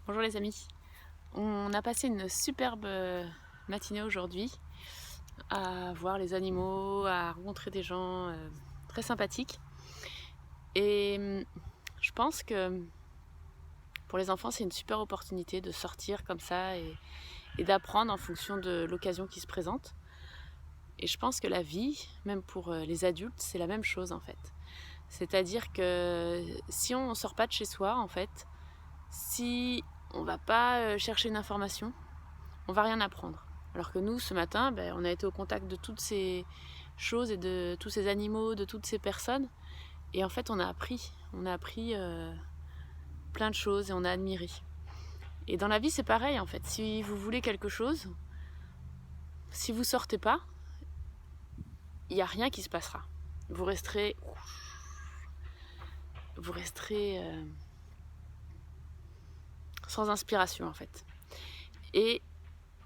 Bonjour les amis, on a passé une superbe matinée aujourd'hui à voir les animaux, à rencontrer des gens très sympathiques. Et je pense que pour les enfants c'est une super opportunité de sortir comme ça et d'apprendre en fonction de l'occasion qui se présente. Et je pense que la vie, même pour les adultes, c'est la même chose en fait. C'est-à-dire que si on ne sort pas de chez soi en fait, si on va pas chercher une information, on va rien apprendre. Alors que nous, ce matin, on a été au contact de toutes ces choses et de tous ces animaux, de toutes ces personnes. Et en fait, on a appris. On a appris plein de choses et on a admiré. Et dans la vie, c'est pareil en fait. Si vous voulez quelque chose, si vous sortez pas, il n'y a rien qui se passera. Vous resterez sans inspiration en fait. Et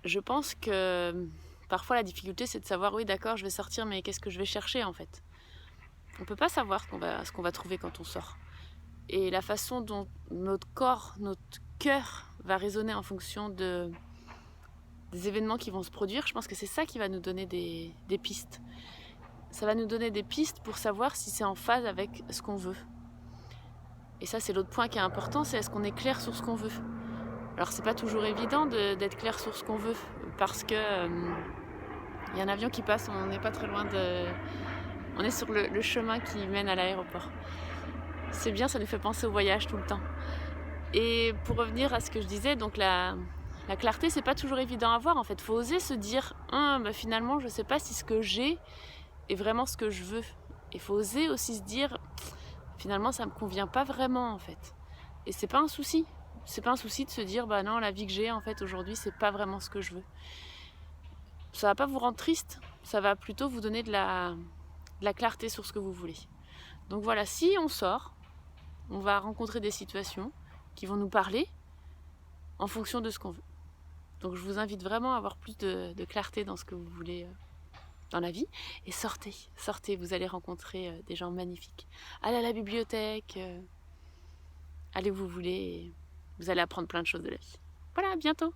je pense que parfois la difficulté c'est de savoir, oui d'accord, je vais sortir, mais qu'est-ce que je vais chercher en fait? On peut pas savoir ce qu'on va trouver quand on sort. Et la façon dont notre corps, notre cœur va résonner en fonction des événements qui vont se produire, je pense que c'est ça qui va nous donner des pistes. Ça va nous donner des pistes pour savoir si c'est en phase avec ce qu'on veut. Et ça, c'est l'autre point qui est important, c'est est-ce qu'on est clair sur ce qu'on veut. Alors c'est pas toujours évident d'être clair sur ce qu'on veut, parce que y a un avion qui passe, on n'est pas très loin de... On est sur le chemin qui mène à l'aéroport. C'est bien, ça nous fait penser au voyage tout le temps. Et pour revenir à ce que je disais, donc la clarté, c'est pas toujours évident à voir en fait. Faut oser se dire, finalement, je sais pas si ce que j'ai est vraiment ce que je veux. Il faut oser aussi se dire, finalement, ça me convient pas vraiment en fait. Et c'est pas un souci. C'est pas un souci de se dire, non, la vie que j'ai en fait aujourd'hui, c'est pas vraiment ce que je veux. Ça va pas vous rendre triste, ça va plutôt vous donner de la clarté sur ce que vous voulez. Donc voilà, si on sort, on va rencontrer des situations qui vont nous parler en fonction de ce qu'on veut. Donc je vous invite vraiment à avoir plus de clarté dans ce que vous voulez dans la vie. Et sortez, vous allez rencontrer des gens magnifiques. Allez à la bibliothèque, allez où vous voulez, vous allez apprendre plein de choses de la vie. Voilà, à bientôt.